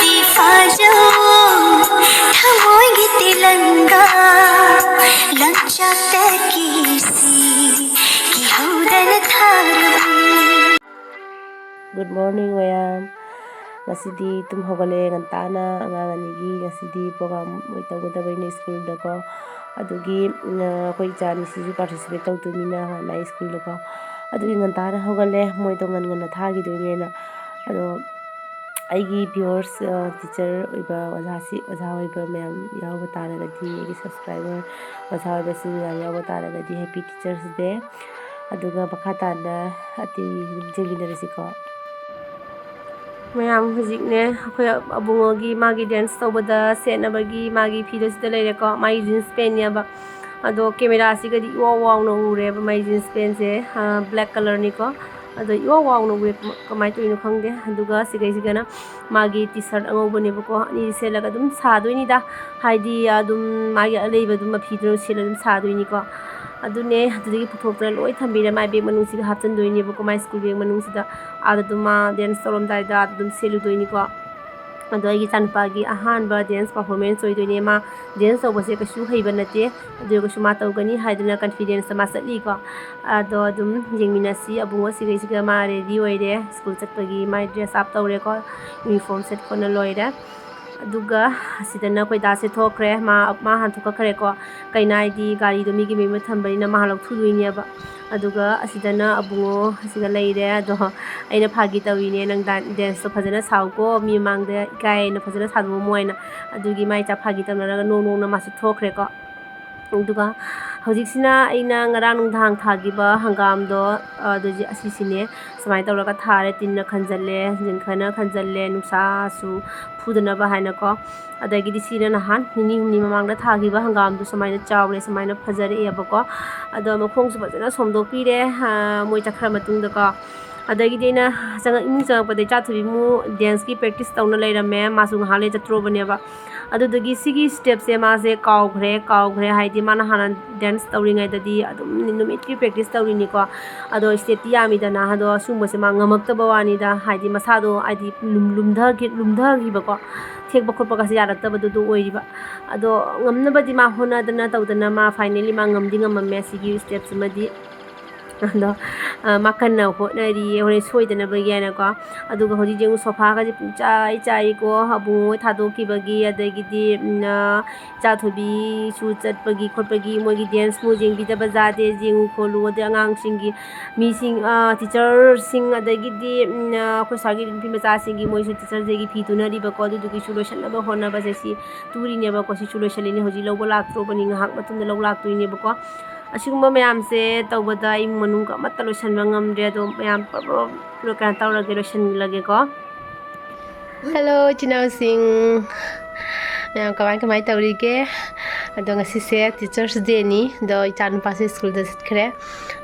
Good morning, Wayam. Ngasidi tum hogale ngantana angang anigi ngasidi program moi tawgadabai na school da ko adugi koi chani sisu participate tawtumina na school da ko adugi ngantana hogale moi to ngan thagi doine na ado aigi viewers teacher oiba oza oiba ma'am yawa taragadi aigi subscriber oza oiba sin yawa taragadi happy teachers day aduga bakata na ati jingina ko mayam hujikne akhoi abungogi magi dance tawbada senabagi magi phido sida leire ko mai jeans pen ya ba ado camera sigadi wow no ure ba mai jeans pen se black color ni ko ado wow no ure kamai to ino khangde aduga sigai sigana magi t-shirt angobo ne ba ko ni selaga dum sadoi ni da haidi adum magi aleiba dum phido sela dum sadoi ni ko adune adudagi puthokra loi thambira mai bag manung siga hapchan doini ba ko mai school bag manung sida aduma dance torom dai da adum selu doini ko ado agi Echanupagi ahanba dance performance oi doini ma dance obase kasu heiba nate adu kasu ma tawgani haiduna confidence ma satli ko ado adum jengminasi abungo sigai siga ma ready oire school chatpagi mai dress up tawre ko uniform set ko na loira aduga asidana koi da se thokre ma han thoka khare ko kainai di gari do mi gi me thambari na ma halok thuduini ba aduga asidana abungo asiga leire ado aina phagi tawine nang dance to phajana sauko mi mangde ikai na phajana sadu moina adugi mai cha phagi tamna no na ma se thokre ko aduga hojikina aina ngarang nungthang thagiba hangam do aduji asisine samai tawraga thare tinna khanjalle jinkhana khanjalle nusa su phudana ba haina ko adagi disina nahan nini humni mamangda thagiba hangam do samai na chawle samai na phajare eba ko ado makhong su phajana somdok pire moi chakhra matung da ko adagi dena changa imung changa pade chathubi mu dance ki practice tawna leirame masung hale chatro bane ba adudagi sigi step se ma se kaugre haidi mana hana dance tawringai dadi adum numit ki practice tawrini ko ado step ti yami dana hado sumba se ma ngamak ta bawani da haidi masado aidi lumdha gi ba ko thek ba khotpa ka se yarak ta badu do oi ba ado ngamna badi ma hona dana tawdana ma finally ma ngamdi ngamamme sigi steps madi ado makan na hotnari hore soidana bagana ko aduga hoji jeng sofa ka ji chai ko abu thado ki bagi adagi di cha thobi su chat bagi khot bagi mogi dance mu jeng bi da bajade jeng ko lu de angang singi mi sing teacher sing adagi di ko sagi pi macha singi moi su teacher jegi phi tunari ba ko du ki solution ba hona ba si turi ne ba ko si solution ni hoji lo bolak tro bani ngahak matun lo lak tuine ba ko asigumba mayam se tawbada im manung ka matta lotion bangam de do mayam pro kan tawra ge lotion lage ko hello chinau sing mayam kamai tawri ge ado ngasi se teachers day ni do Echanupagi school da sitkre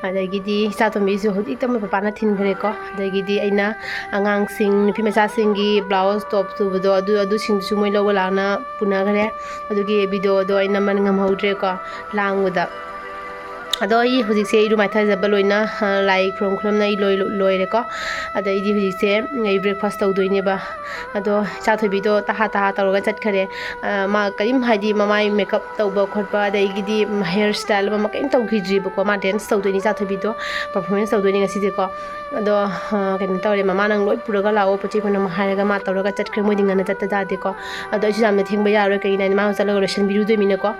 adagi di chatombi su hodi tam papa na thin gre ko adagi di aina angang sing nupi macha sing gi blouse top tu do adu sing su moi lo lana puna gre adugi video do aina man ngam hodre ko languda ado I hujik se iru mai thajaba loina lai khrom na I loi re ko ado I di hujik se ngai breakfast taw doine ba ado cha thobi do ta tawga chat khare ma karim haidi mamai makeup tawba khotba dai gi di hair style ma kain taw gi ba ko ma dance taw doini cha thobi do performance taw doini ngasi de ko ado ken tawre mama nang loi puraga lawo pachi phana ma haraga ma tawraga chat khre moi dingana chat ta de ko ado isi jamne thengba yaro kai na ma chala relation biru do mina ko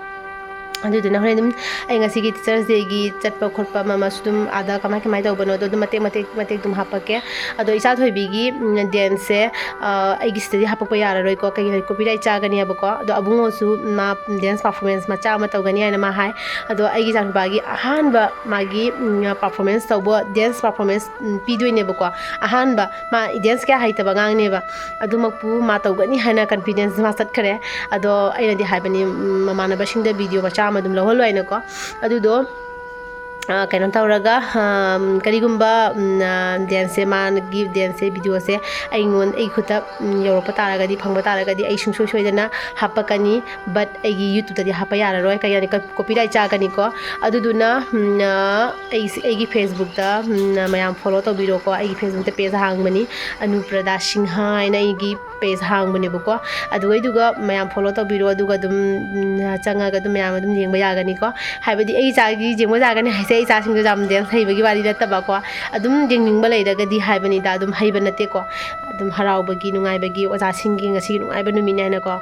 aduduna hore dum ai ngasi gi teachers day gi chatpa khotpa mama sudum ada kamai tawbano do mate dum hapake ado isa thoibi gi dance ai gi study hapakpa yara roi ko kai copyright chagani abako ado abungo su ma dance performance ma cha ma tawgani ana ma hai ado ai gi Echanupagi ahanba magi performance tawbo dance performance pidoine bako ahanba ma dance ka haita bangang ne ba adumakpu ma tawgani hana confidence ma sat khare ado aina di haibani mama na basingda video ma madum lo holo aina ko adu do kaino tawraga karigumba dance man give dance video se aingon ai khuta europa taragadi phangba taragadi ai sungsoi soidana hapakani but ai youtube tadi hapa yara roi kayani copyright chagani ko aduduna ai facebook da mayam follow to biro ko ai facebook te page hangmani anuprada singha aina ai page ꯍꯥꯡꯕꯅꯦꯕꯀꯣ ꯑꯗꯨꯒ ꯃꯌꯥꯝ follow ꯇꯧꯕꯤꯔꯣ ꯑꯗꯨꯒ ꯑꯗꯨꯝ ꯆꯪꯉꯒ ꯑꯗꯨꯝ ꯃꯌꯥꯝ ꯑꯗꯨꯝ ꯌꯦꯡꯕ ꯌꯥꯒꯅꯤꯀꯣ ꯍꯥꯏꯕꯗꯤ ꯑꯩ ꯏꯆꯥꯒꯤ ꯌꯦꯡꯕ ꯌꯥꯒꯅꯤ ꯍꯥꯏꯁꯦ ꯑꯩ ꯏꯆꯥꯁꯤꯡꯗꯣ ꯌꯥꯝ ꯗꯦꯟꯁ ꯍꯩꯕꯒꯤ ꯋꯥꯔꯤ ꯅꯠꯇꯕꯀꯣ ꯑꯗꯨꯝ ꯌꯦꯡꯅꯤꯡꯕ ꯂꯩꯔꯒꯗꯤ ꯍꯥꯏꯕꯅꯤꯗ ꯑꯗꯨꯝ ꯍꯩꯕ ꯅꯠꯇꯦꯀꯣ ꯑꯗꯨꯝ ꯍꯔꯥꯎꯕꯒꯤ ꯅꯨꯡꯉꯥꯏꯕꯒꯤ ꯑꯣꯖꯥꯁꯤꯡꯒꯤ ꯉꯁꯤ ꯅꯨꯡꯉꯥꯏꯕ ꯅꯨꯃꯤꯠꯅꯤ ꯍꯥꯏꯅꯀꯣ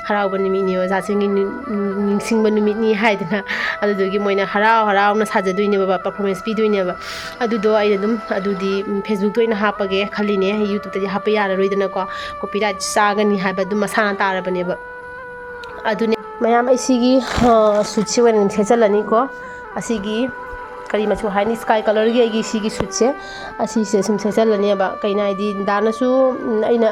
ꯍꯔꯥꯎꯕ ꯅꯨꯃꯤꯠꯅꯤ ꯑꯣꯖꯥꯁꯤꯡꯒꯤ ꯅꯤꯡꯁꯤꯡꯕ ꯅꯨꯃꯤꯠꯅꯤ ꯍꯥꯏꯗꯅ ꯑꯗꯨꯗꯨꯒꯤ ꯃꯣꯏꯅ ꯍꯔꯥꯎꯅ ꯁꯥꯖꯗꯣꯏꯅꯦꯕ ꯄꯔꯐꯣꯔꯃꯦꯟꯁ ꯄꯤꯗꯣꯏꯅꯦꯕ ꯑꯗꯨꯗꯣ ꯑꯩꯅ ꯑꯗꯨꯝ ꯑꯗꯨꯗꯤ ꯐꯦꯁꯕꯨꯛꯇ ꯑꯣꯏꯅ ꯍꯥꯞꯄꯒꯦ ꯈꯜꯂꯤꯅꯦ ꯌꯨꯇꯨꯕꯇꯗꯤ ꯍꯥꯞꯄ ꯌꯥꯔꯔꯣꯏꯗꯅꯀꯣ ꯀꯣꯄꯤꯔꯥꯏꯠ ꯆꯥꯒꯅꯤ ꯍꯥꯏꯕ ꯑꯗꯨꯝ ꯃꯁꯥꯅ ꯇꯥꯔꯕꯅꯦꯕ ꯑꯗꯨꯅꯦ ꯃꯌꯥꯝ ꯑꯩ ꯁꯤꯒꯤ ꯁꯨꯠꯁꯦ ꯑꯣꯏꯅ ꯁꯦꯠꯆꯜꯂꯅꯤꯀꯣ ꯑꯁꯤꯒꯤ ꯀꯔꯤ ꯃꯆꯨ ꯍꯥꯏꯅꯤ ꯁ꯭ꯀꯥꯏ ꯀꯂꯔꯒꯤ ꯑꯩꯒꯤ ꯁꯤꯒꯤ ꯁꯨꯠꯁꯦ ꯑꯁꯤꯁꯦ ꯁꯨꯝ ꯁꯦꯠꯆꯜꯂꯅꯦꯕ ꯀꯩꯅꯣ ꯍꯥꯏꯗꯤ ꯗꯥꯅꯁꯨ ꯑꯩꯅ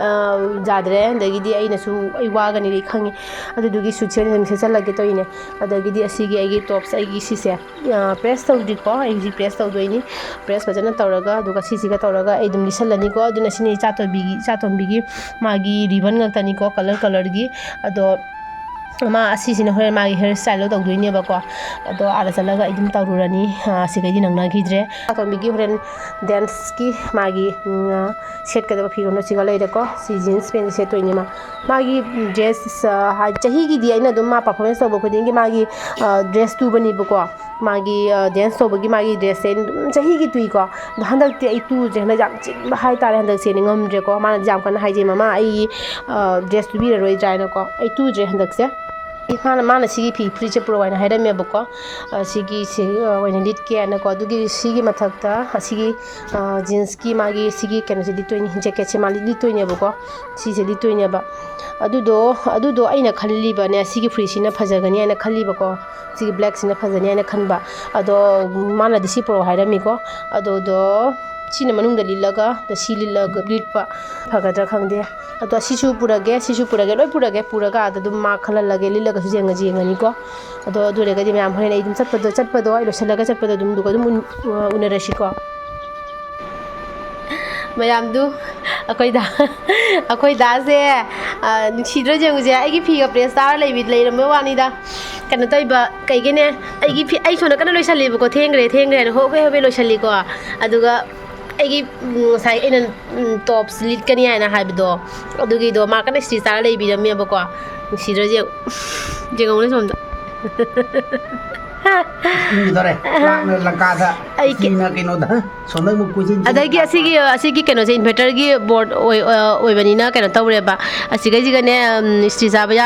ꯌꯥꯗ꯭ꯔꯦ ꯑꯗꯒꯤꯗꯤ ꯑꯩꯅꯁꯨ ꯑꯩ ꯋꯥꯒꯅꯤ ꯑꯩ ꯈꯪꯉꯤ ꯑꯗꯨꯗꯨꯒꯤ ꯁꯨꯠꯁꯦ ꯑꯗꯨꯝ ꯁꯦꯠꯆꯜꯂꯒꯦ ꯇꯧꯔꯤꯅꯦ ꯑꯗꯒꯤꯗꯤ ꯑꯁꯤꯒꯤ ꯑꯩꯒꯤ ꯇꯣꯞꯁ ꯑꯩꯒꯤ ꯁꯤꯁꯦ ꯄ꯭ꯔꯦꯁ ꯇꯧꯗ꯭ꯔꯤꯀꯣ ꯑꯩ ꯍꯧꯖꯤꯛ ꯄ꯭ꯔꯦꯁ ꯇꯧꯗꯣꯏꯅꯤ ꯄ꯭ꯔꯦꯁ ꯐꯖꯅ ꯇꯧꯔꯒ ꯑꯗꯨꯒ ꯁꯤꯁꯤꯒ ꯇꯧꯔꯒ ꯑꯩ ꯑꯗꯨꯝ ꯂꯤꯠꯁꯜꯂꯅꯤꯀꯣ ꯑꯗꯨꯅ ꯁꯤꯅꯤ ꯏꯆꯥꯇꯣꯝꯕꯤꯒꯤ ꯃꯥꯒꯤ ꯔꯤꯕꯟ ꯉꯥꯛꯇꯅꯤꯀꯣ ꯀꯂꯔꯒꯤ ꯑꯗꯣ ꯑꯁꯤꯁꯤꯅ ꯍꯣꯔꯦꯟ ꯃꯥꯒꯤ ꯍꯦꯌꯔ ꯁ꯭ꯇꯥꯏꯜꯗꯣ ꯇꯧꯗꯣꯏꯅꯦꯕꯀꯣ ꯑꯗꯣ ꯑꯥꯗ ꯆꯠꯂꯒ ꯑꯩ ꯑꯗꯨꯝ ꯇꯧꯔꯨꯔꯅꯤ ꯑꯁꯤꯒꯩꯗꯤ ꯅꯪꯅꯈꯤꯗ꯭ꯔꯦ ꯑꯇꯣꯝꯕꯤꯒꯤ ꯍꯣꯔꯦꯟ ꯗꯦꯟꯁꯀꯤ ꯃꯥꯒꯤ ꯁꯦꯠꯀꯗꯕ ꯐꯤꯔꯣꯜꯗꯣ ꯁꯤꯒ ꯂꯩꯔꯦꯀꯣ ꯁꯤ ꯖꯤꯟꯁ ꯄꯦꯟ ꯁꯦꯠꯇꯣꯏꯅꯤ ꯃꯥꯒꯤ ꯗ꯭ꯔꯦꯁ ꯆꯍꯤꯒꯤꯗꯤ ꯑꯩꯅ ꯑꯗꯨꯝ ꯃꯥ ꯄꯔꯐꯣꯔꯃꯦꯟꯁ ꯇꯧꯕ ꯈꯨꯗꯤꯡꯒꯤ ꯃꯥꯒꯤ ꯗ꯭ꯔꯦꯁ ꯇꯨꯕꯅꯦꯕꯀꯣ ꯃꯥꯒꯤ ꯗꯦꯟꯁ ꯇꯧꯕꯒꯤ ꯃꯥꯒꯤ ꯗ꯭ꯔꯦꯁꯁꯦ ꯑꯗꯨꯝ ꯆꯍꯤꯒꯤ ꯇꯨꯏꯀꯣ ꯑꯗꯣ ꯍꯟꯗꯛꯇꯤ ꯑꯩ ꯇꯨꯗ꯭ꯔꯦ ꯍꯟꯗꯛ ꯌꯥꯝ ꯆꯤꯟꯕ ꯍꯥꯏꯇꯥꯔꯦ ꯍꯟꯗꯛꯁꯦ ꯉꯝꯗ꯭ꯔꯦꯀꯣ ꯃꯥꯅꯗꯤ ꯌꯥꯝ ꯀꯟꯅ ꯍꯥꯏꯖꯩ ꯃꯃꯥ ꯑꯩꯒꯤ ꯗ꯭ꯔꯦꯁ ꯇꯨꯕꯤꯔꯔꯣꯏꯗ꯭ꯔꯥ ꯍꯥꯏꯅꯀꯣ ꯑꯩ ꯇꯨꯗ꯭ꯔꯦ ꯍꯟꯗꯛꯁꯦ ꯃꯥꯅ ꯁꯤꯒꯤ ꯐꯨꯔꯤꯠꯁꯦ ꯄꯨꯔꯛꯑꯣ ꯍꯥꯏꯅ ꯍꯥꯏꯔꯝꯃꯦꯕꯀꯣ ꯁꯤꯒꯤꯁꯤ ꯑꯣꯏꯅ ꯂꯤꯠꯀꯦ ꯍꯥꯏꯅꯀꯣ ꯑꯗꯨꯒꯤ ꯁꯤꯒꯤ ꯃꯊꯛꯇ ꯑꯁꯤꯒꯤ ꯖꯤꯟꯁꯀꯤ ꯃꯥꯒꯤ ꯁꯤꯒꯤ ꯀꯩꯅꯣꯁꯦ ꯂꯤꯠꯇꯣꯏꯅꯤ ꯖꯦꯀꯦꯠꯁꯦ ꯃꯥ ꯂꯤꯠꯇꯣꯏꯅꯦꯕꯀꯣ ꯁꯤꯁꯦ ꯂꯤꯠꯇꯣꯏꯅꯦꯕ ꯑꯗꯨꯗꯣ ꯑꯩꯅ ꯈꯜꯂꯤꯕꯅꯦ ꯁꯤꯒꯤ ꯐꯨꯔꯤꯠꯁꯤꯅ ꯐꯖꯒꯅꯤ ꯍꯥꯏꯅ ꯈꯜꯂꯤꯕꯀꯣ ꯁꯤꯒꯤ ꯕ꯭ꯂꯦꯛꯁꯤꯅ ꯐꯖꯅꯤ ꯍꯥꯏꯅ ꯈꯟꯕ ꯑꯗꯣ ꯃꯥꯅꯗꯤ ꯁꯤ ꯄꯨꯔꯛꯑꯣ ꯍꯥꯏꯔꯝꯃꯤꯀꯣ ꯑꯗꯨꯗꯣ ꯁꯤꯅ ꯃꯅꯨꯡꯗ ꯂꯤꯠꯂꯒ ꯁꯤ ꯂꯤꯠꯄ ꯐꯒꯗ꯭ꯔꯥ ꯈꯪꯗꯦ ꯑꯗꯣ ꯁꯤꯁꯨ ꯄꯨꯔꯒꯦ ꯂꯣꯏ ꯄꯨꯔꯒ ꯑꯗ ꯑꯗꯨꯝ ꯃꯥ ꯈꯜꯍꯜꯂꯒꯦ ꯂꯤꯠꯂꯒꯁꯨ ꯌꯦꯡꯉꯅꯤꯀꯣ ꯑꯗꯣ ꯑꯗꯨ ꯑꯣꯏꯔꯒꯗꯤ ꯃꯌꯥꯝ ꯍꯣꯔꯦꯟ ꯑꯩ ꯑꯗꯨꯝ ꯆꯠꯄꯗꯣ ꯑꯩ ꯂꯣꯏꯁꯤꯜꯂꯒ ꯆꯠꯄꯗꯣ ꯑꯗꯨꯝ ꯎꯅꯔꯁꯤꯀꯣ ꯃꯌꯥꯝꯗꯨ ꯑꯩꯈꯣꯏ ꯗꯥꯁꯦ ꯅꯨꯡꯁꯤꯗ꯭ꯔꯣ ꯌꯦꯡꯉꯨꯁꯦ ꯑꯩꯒꯤ ꯐꯤꯒ ꯄ꯭ꯔꯦꯁ ꯇꯥꯔ ꯂꯩꯔꯝꯕ ꯋꯥꯅꯤꯗ ꯀꯩꯅꯣ ꯇꯧꯕ ꯀꯩꯒꯤꯅꯦ ꯑꯩ ꯁꯣꯝꯗ ꯀꯟꯅ ꯂꯣꯏꯁꯜꯂꯤꯕꯀꯣ ꯊꯦꯡꯈ꯭ꯔꯦ ꯍꯥꯏꯅ ꯍꯣꯕꯦ ꯂꯣꯏꯁꯜꯂꯤꯀꯣ ꯑꯗꯨꯒ ꯑꯩꯒꯤ ꯉꯁꯥꯏ ꯑꯩꯅ ꯇꯣꯞꯁ ꯂꯤꯠꯀꯅꯤ ꯍꯥꯏꯅ ꯍꯥꯏꯕꯗꯣ ꯑꯗꯨꯒꯤꯗꯣ ꯃꯥ ꯀꯟꯅ ꯁ꯭ꯇꯤꯆ ꯇꯥꯔ ꯂꯩꯕꯤꯔꯝꯃꯦꯕꯀꯣ ꯅꯨꯡꯁꯤꯗ꯭ꯔꯣ ꯌꯦꯡꯉꯨꯅꯦ ꯁꯣꯝꯗ ꯏꯟꯈꯤꯗꯣꯔꯦ ꯂꯥꯛꯅ ꯂꯪꯀꯥꯗ ꯏꯁꯇ꯭ꯔꯤꯅ ꯀꯩꯅꯣꯗ ꯁꯣꯝꯗ ꯑꯃꯨꯛ ꯀꯣꯏꯆꯦꯟ ꯑꯗꯒꯤ ꯑꯁꯤꯒꯤ ꯀꯩꯅꯣꯁꯦ ꯏꯟꯚꯔꯇꯔꯒꯤ ꯕꯣꯔꯗ ꯑꯣꯏꯕꯅꯤꯅ ꯀꯩꯅꯣ ꯇꯧꯔꯦꯕ ꯑꯁꯤꯒꯩꯁꯤꯒꯅꯦ ꯏꯁꯇ꯭ꯔꯤ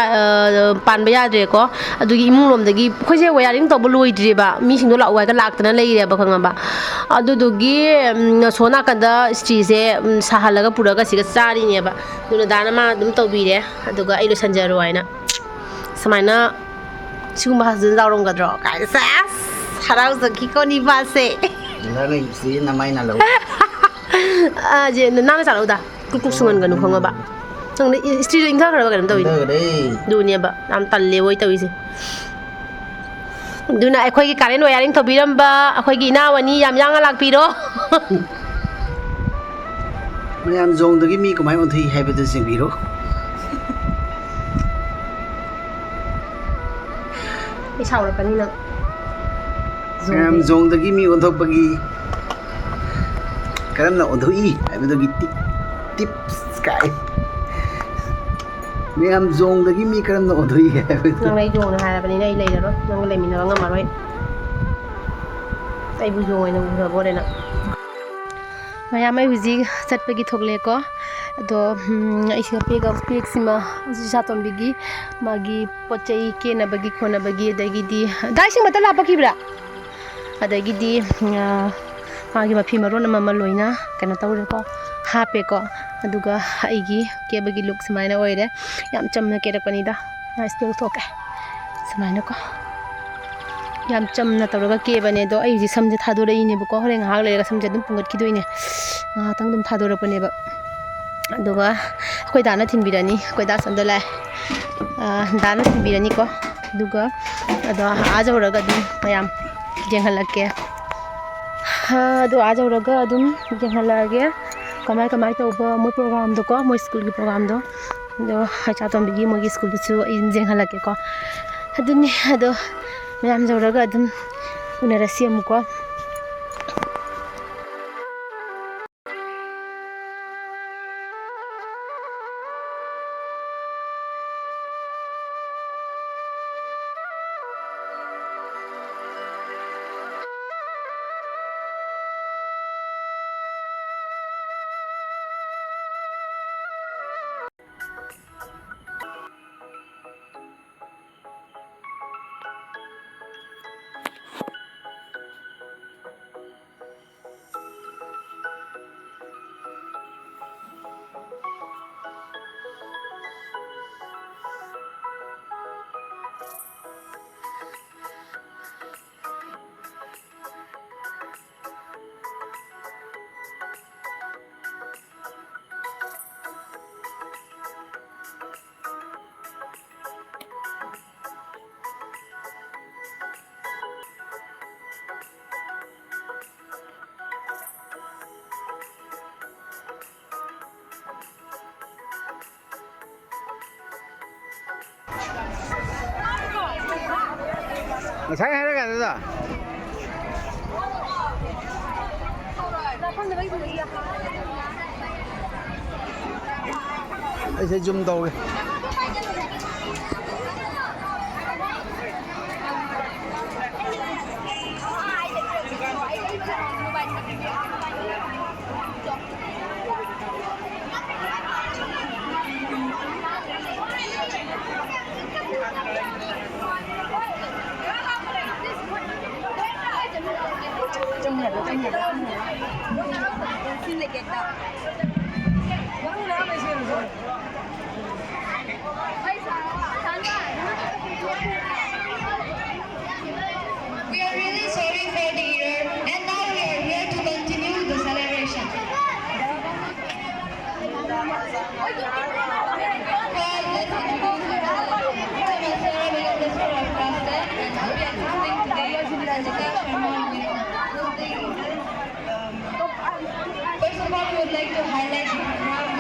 ꯄꯥꯟꯕ ꯌꯥꯗ꯭ꯔꯦꯀꯣ ꯑꯗꯨꯒꯤ ꯏꯃꯨꯡ ꯂꯣꯝꯗꯒꯤ ꯑꯩꯈꯣꯏꯁꯦ ꯋꯥꯌꯥꯔꯤꯡ ꯇꯧꯕ ꯂꯣꯏꯗ꯭ꯔꯤꯕ ꯃꯤꯁꯤꯡꯗꯣ ꯂꯥꯛꯑꯣ ꯍꯥꯏꯒ ꯂꯥꯛꯇꯅ ꯂꯩꯔꯦꯕ ꯈꯪꯉꯕ ꯑꯗꯨꯗꯨꯒꯤ ꯁꯣ ꯅꯥꯀꯟꯗ ꯏꯁꯇ꯭ꯔꯤꯁꯦ ꯁꯥꯍꯜꯂꯒ ꯄꯨꯔꯒ ꯁꯤꯒ ꯆꯥꯔꯤꯅꯦꯕ ꯑꯗꯨꯅ ꯗꯥꯅ ꯃꯥ ꯑꯗꯨꯝ ꯇꯧꯕꯤꯔꯦ ꯑꯗꯨꯒ ꯑꯩ ꯂꯣꯏꯁꯟꯖꯔꯣ ꯍꯥꯏꯅ ꯁꯨꯃꯥꯏꯅ ꯁꯤꯒꯨꯝꯕ ꯍꯁꯕꯦꯟ ꯌꯥꯎꯔꯝꯒꯗ꯭ꯔꯣ ꯀꯥꯏꯅ ꯍꯔꯥꯎꯖꯈꯤꯀꯣ ꯅꯤꯄꯥꯁꯦ ꯅꯪꯅ ꯆꯥꯔꯛꯎꯗ ꯀꯨꯛ ꯁꯨꯡꯍꯟꯒꯅꯨ ꯈꯪꯉꯕ ꯅꯪꯗ ꯏꯁꯇ꯭ꯔꯤꯗꯣ ꯏꯪꯊꯈ꯭ꯔꯕ ꯀꯩꯅꯣ ꯇꯧꯋꯤꯗꯣ ꯑꯗꯨꯅꯦꯕ ꯌꯥꯝ ꯇꯜꯂꯦꯕꯣꯏ ꯇꯧꯔꯤꯁꯦ ꯑꯗꯨꯅ ꯑꯩꯈꯣꯏꯒꯤ ꯀꯥꯔꯦꯟ ꯋꯥꯌꯥꯔꯤꯡ ꯇꯧꯕꯤꯔꯝꯕ ꯑꯩꯈꯣꯏꯒꯤ ꯏꯅꯥꯎ ꯑꯅꯤ ꯌꯥꯝ ꯌꯥꯡꯅ ꯂꯥꯛꯄꯤꯔꯣ ꯃꯌꯥꯝ ꯖꯣꯡꯗꯒꯤ ꯃꯤ ꯀꯃꯥꯏꯅ ꯑꯣꯟꯊꯣꯛꯏ ꯍꯥꯏꯕꯗꯨ ꯌꯦꯡꯕꯤꯔꯣ ꯑꯩ ꯁꯥꯎꯔꯛꯀꯅꯤ ꯅꯪ ꯃꯌꯥꯝ ꯖꯣꯡꯗꯒꯤ ꯃꯤ ꯑꯣꯟꯊꯣꯛꯄꯒꯤ ꯀꯔꯝꯅ ꯑꯣꯟꯊꯣꯛꯏ ꯍꯥꯏꯕꯗꯨꯒꯤ ꯇꯤꯞꯁ ꯀꯥꯏ ꯃꯌꯥꯝ ꯖꯣꯡꯗꯒꯤ ꯃꯤ ꯀꯔꯝꯅ ꯑꯣꯟꯊꯣꯛꯏ ꯍꯥꯏꯕꯗꯨ ꯅꯪ ꯑꯩ ꯖꯣꯡꯅ ꯍꯥꯏꯔꯕꯅꯤꯅ ꯑꯩ ꯂꯩꯔꯔꯣꯏ ꯅꯪꯒ ꯂꯩꯃꯤꯟꯅꯕ ꯉꯝꯃꯔꯣꯏ ꯑꯩꯕꯨ ꯖꯣꯡ ꯑꯣꯏꯅ ꯎꯈ꯭ꯔꯕꯣꯔꯦ ꯅꯪ ꯃꯌꯥꯝ ꯑꯩ ꯍꯧꯖꯤꯛ ꯆꯠꯄꯒꯤ ꯊꯣꯛꯂꯛꯑꯦꯀꯣ ꯑꯗꯣ ꯑꯩꯁꯤꯒ ꯕꯦꯒꯁꯤꯃ ꯏꯆꯥꯇꯣꯝꯕꯤꯒꯤ ꯃꯥꯒꯤ ꯄꯣꯠ ꯆꯩ ꯀꯦꯅꯕꯒꯤ ꯈꯣꯠꯅꯕꯒꯤ ꯑꯗꯒꯤꯗꯤ ꯗꯥꯏꯁꯤꯡ ꯃꯇ ꯂꯥꯞꯄꯛꯈꯤꯕ꯭ꯔꯥ ꯑꯗꯒꯤꯗꯤ ꯃꯥꯒꯤ ꯃꯐꯤ ꯃꯔꯣꯟ ꯑꯃ ꯂꯣꯏꯅ ꯀꯩꯅꯣ ꯇꯧꯔꯦꯀꯣ ꯍꯥꯞꯄꯦꯀꯣ ꯑꯗꯨꯒ ꯑꯩꯒꯤ ꯀꯦꯕꯒꯤ ꯂꯨꯛ ꯁꯨꯃꯥꯏꯅ ꯑꯣꯏꯔꯦ ꯌꯥꯝ ꯆꯝꯅ ꯀꯦꯔꯛꯄꯅꯤꯗ ꯏꯁꯄꯦꯛ ꯊꯣꯛꯀꯦ ꯁꯨꯃꯥꯏꯅꯀꯣ ꯌꯥꯝ ꯆꯝꯅ ꯇꯧꯔꯒ ꯀꯦꯕꯅꯦ ꯑꯗꯣ ꯑꯩ ꯍꯧꯖꯤꯛ ꯁꯝꯁꯦ ꯊꯥꯗꯣꯔꯛꯏꯅꯦꯕꯀꯣ ꯍꯣꯔꯦꯟ ꯉꯥꯏꯍꯥꯛ ꯂꯩꯔꯒ ꯁꯝꯁꯦ ꯑꯗꯨꯝ ꯄꯨꯡꯒꯠꯈꯤꯗꯣꯏꯅꯦ ꯉꯥꯏꯍꯥꯛꯇꯪ ꯑꯗꯨꯝ ꯊꯥꯗꯣꯔꯛꯄꯅꯦꯕ ꯑꯗꯨꯒ ꯑꯩꯈꯣꯏ ꯗꯥꯅ ꯊꯤꯟꯕꯤꯔꯅꯤ ꯑꯩꯈꯣꯏ ꯗꯥ ꯁꯣꯝꯗ ꯂꯥꯛꯑꯦ ꯗꯥꯅ ꯊꯤꯟꯕꯤꯔꯅꯤꯀꯣ ꯑꯗꯨꯒ ꯑꯗꯣ ꯌꯧꯔꯒ ꯑꯗꯨꯝ ꯃꯌꯥꯝ ꯌꯦꯡꯍꯜꯂꯛꯀꯦ ꯑꯗꯣ ꯌꯧꯔꯒ ꯑꯗꯨꯝ ꯌꯦꯡꯍꯜꯂꯛꯑꯒꯦ ꯀꯃꯥꯏ ꯇꯧꯕ ꯃꯣꯏ ꯄ꯭ꯔꯣꯒ꯭ꯔꯥꯝꯗꯣꯀꯣ ꯃꯣꯏ ꯁ꯭ꯀꯨꯜꯒꯤ ꯄ꯭ꯔꯣꯒ꯭ꯔꯥꯝꯗꯣ ꯑꯗꯣ ꯏꯆꯥꯇꯣꯝꯕꯤꯒꯤ ꯃꯣꯏꯒꯤ ꯁ꯭ꯀꯨꯜꯗꯨꯁꯨ ꯑꯩ ꯌꯦꯡꯍꯜꯂꯛꯀꯦꯀꯣ ꯑꯗꯨꯅꯤ ꯑꯗꯣ ꯃꯌꯥꯝ ꯌꯧꯔꯒ ꯑꯗꯨꯝ ꯎꯅꯔꯁꯤ ꯑꯃꯨꯛꯀꯣ Ngasai haraga da. Ai sẽ zoom đâu kìa. We are really sorry for the error, and now we are here to continue the celebration. Well, let's introduce ourselves. I'm a ceremony officer of Pastor, and I'll be assisting today Jessica Sharma with hosting. First of all, we would like to highlight the program.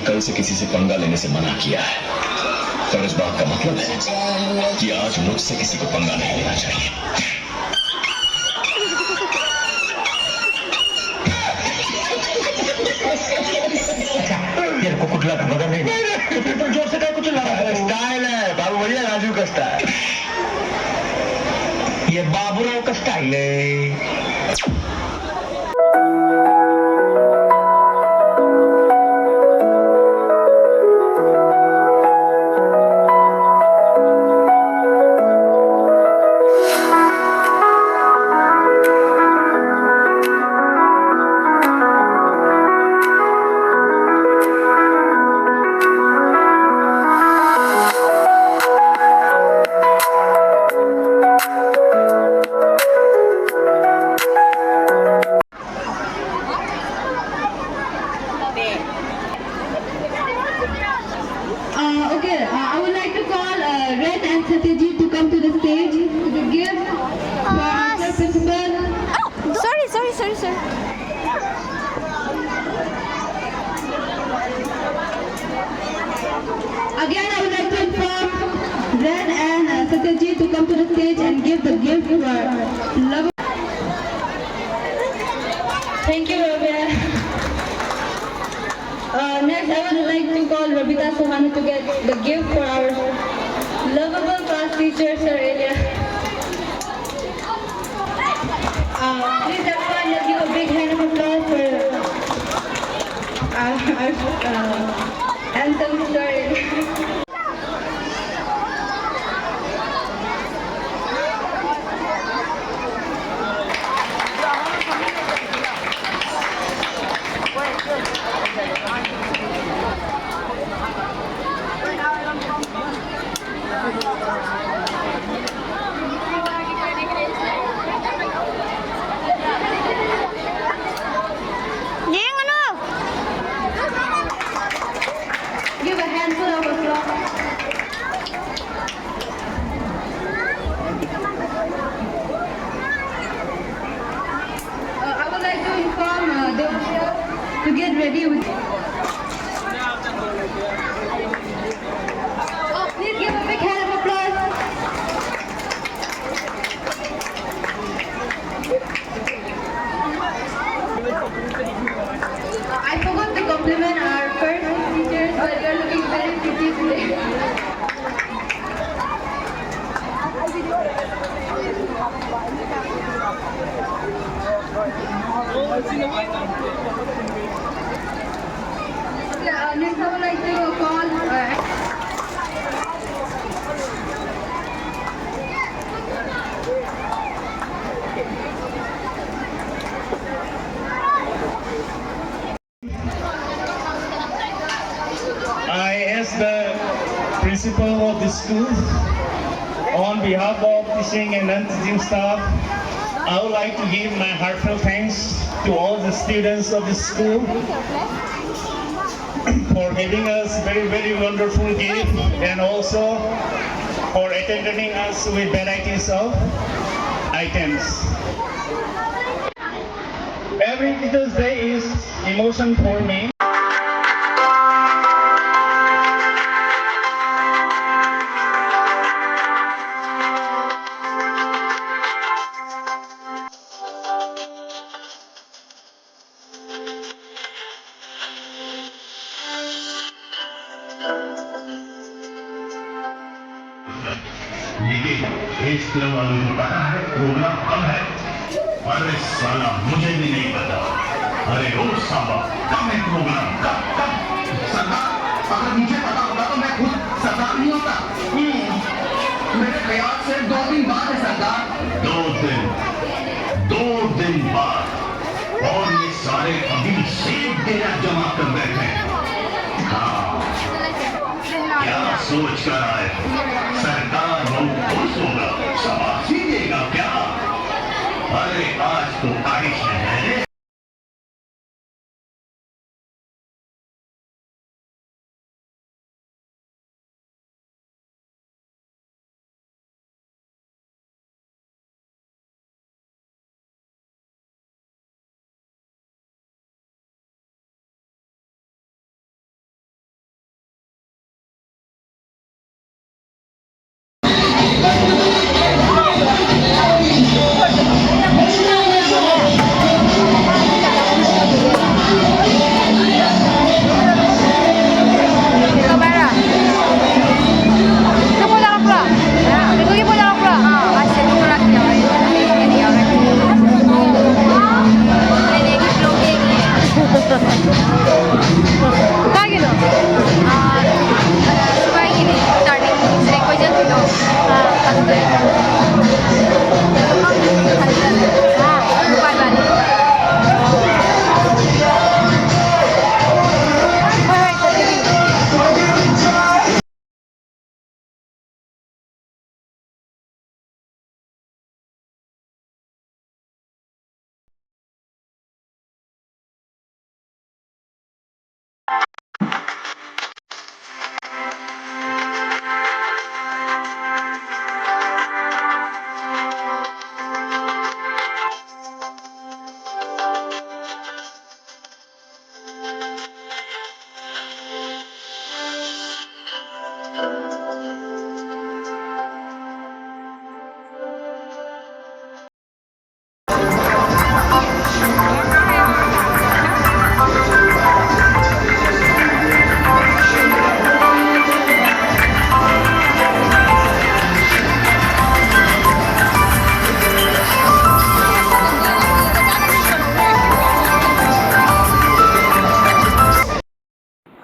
कल से किसी से पंगा लेने से मना किया है और इस बात का मतलब है कि आज मुझसे किसी को पंगा नहीं लेना चाहिए। को कुछ लगा नहीं जोर से कुछ लगा स्टाइल है बाबू भैया राजू का स्टाइल ये बाबूराव का स्टाइल है। Again, I would like to inform Ren and Satyaji to come to the stage and give the gift to our lovable. Thank you, Rabia. Next, I would like to call Rabita Sohana to get the gift for our lovable class teacher, Sir Elia. Please, everyone, let's give a big hand of applause for our anthem, Sir Elia. Give a handful of applause. I would like to inform Devasya to get ready with. Oh, please give a big hand of applause. I forgot to compliment our first teachers, but you're looking very pretty today. Next, I would like to call. I, as the principal of the school, on behalf of teaching and non-teaching staff, I would like to give my heartfelt thanks to all the students of the school for giving us very wonderful gift, and also for entertaining us with varieties of items. Every Teacher's Day is emotion for me. लेकिन इस club वालों को पता है programme कब है? अरे साला मुझे भी नहीं पता। अरे ओ साला कब है प्रोग्राम? कब? सरदार, अगर मुझे पता होता तो मैं खुद सरदार नहीं होता। मेरे ख्याल से 2 दिन बाद है सरदार। 2 दिन बाद, और ये सारे अभी सेब डेरा जमा कर बैठे हैं। हाँ, क्या सोच कर आए? सरकार बहुत खुश होगा, शाबाशी देगा क्या? अरे आज तो बारिश है।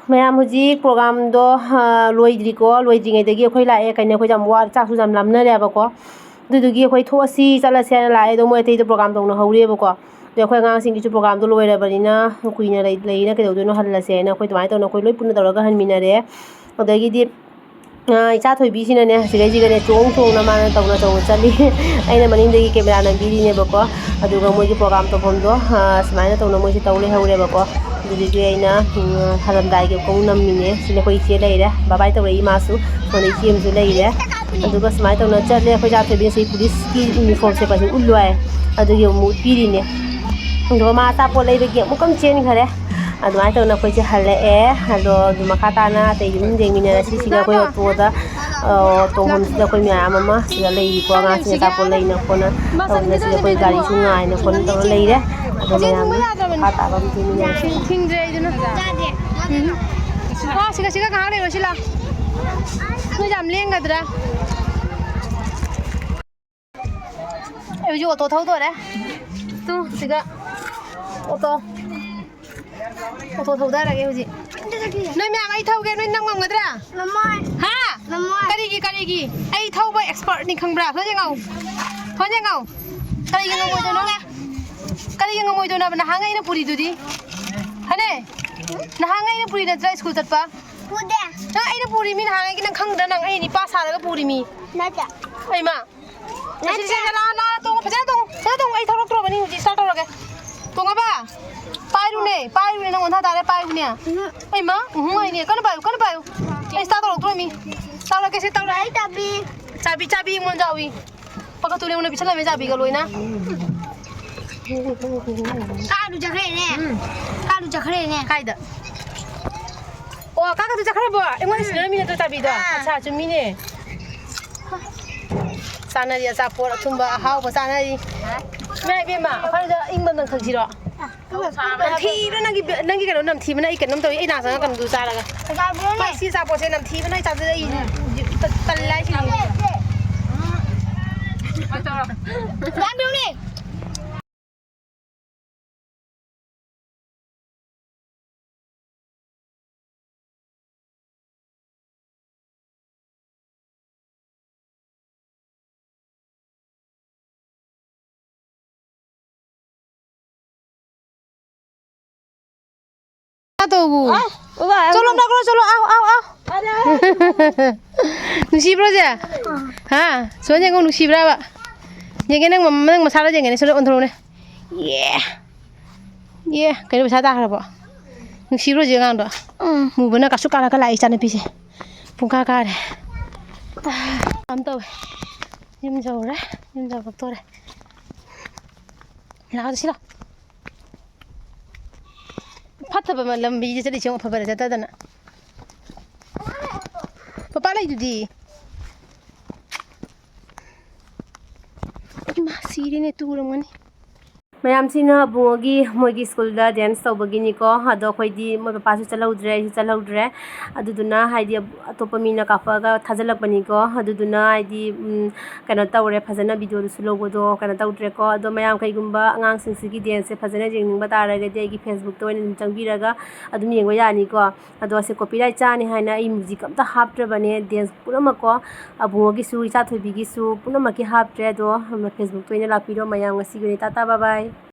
mayam hujik program do loidriko loidringedagi akhoi lae kaine akhoi jam war chaksu jam lamnare ba ko dudugi akhoi thosi chalase lae do moi tei program tongna haure ba ko do akhoi ngang sing gi program do loira barina kuina leina ke do no halase na akhoi tumai tona akhoi loi punna tawraga hanminare adagi di icha thoibi sinane sigai jigane chong chong na mana tawna tawna chali aina manindagi camera na biri ne ba ko aduga moi gi program to phom do smaina tawna moi si tawle haure ba ko dudugi aina halamdai ge kong nammine sine khoi che leire babai tawrei masu sonai chim su leire aduga smaina tawna chale khoi ja thoibi sei police ki uniform se pasi ulwai adugi mu piri ne do ma ta po leibegi mukam chen khare adumai tawna khoi che halae ado duma khatana te yum jengmina si siga khoi to da tongham sida khoi myam ama sida lei ko nga sida ta po leina kona tawna sida khoi gari su ngai na kon taw leire ado myam khata ba mi ni thing je iduna ha siga siga ka le rosila no jam leng gadra eu auto thau to re tu siga auto thau da rage huji noi myam ai thau ge noi nang ngam gadra namoi ha namoi karigi ai thau ba expert ni khangbra ho je ngau karigi ngam moi do na karigi ngam moi do na na hangai na puri dudi hane na hangai na puri na dry school tat pa pude na ai na puri mi na hangai ki nang khangda nang ai ni pa sa ra ga puri mi na ja ai ma na ja na to phajana ai thau ro bani huji start ro ge to nga ba Pairu ne nang ontha tare pairu ne ai ma ai ne kan payu ai start ro mi tawra ke se tawra ai chabi mon jawi paka tu le una bichana me chabi ga loina kalu jakhre ne kaida o kaka tu jakhre bo engwan sina mi ne to chabi do acha chumi ne sanari acha por thumba hau ba sanari me be ma fa ja ingman nang khajiro thi ra nangi kano nam thi bana I kanom tawi I na sang kan du sa laga pa si sa po se nam thi bana I sa I talai si dan biu ni Tugu. Cholo na karo cholo ao. Nusibra ja. Ha, so jeng nusibra ba. Jeng nang masala jeng ne so onthro ne. Yeah, kai ba sa ta khara ba. Nusibra jeng ang do. Mu bana ka su kala kala I chane pise. Pungka ka re. Am to. Yum jaw to re. La ga sila. Fataba malam bi jeli chong fa bare ta dana papa lai dudi ma siri ne turamani mayam sina bungogi moigi school da dance tawbagi ni ko ado khoidi moi papa su chalaudre aduduna haidi atopa mina kafa ga thajalak bani ko aduduna haidi kana tawre phajana video su logodo kana tawdre ko ado mayam kai gumba angang singsigi dance se phajana jengning ba taraga de gi facebook to nin changbiraga adum yengwa yani ko ado se copyright chani haina I music amta haptre bane dance purama ko abungogi su isa thoibi gi su purama ki haptre do facebook to ina lakpiro mayam ngasi gani tata bye bye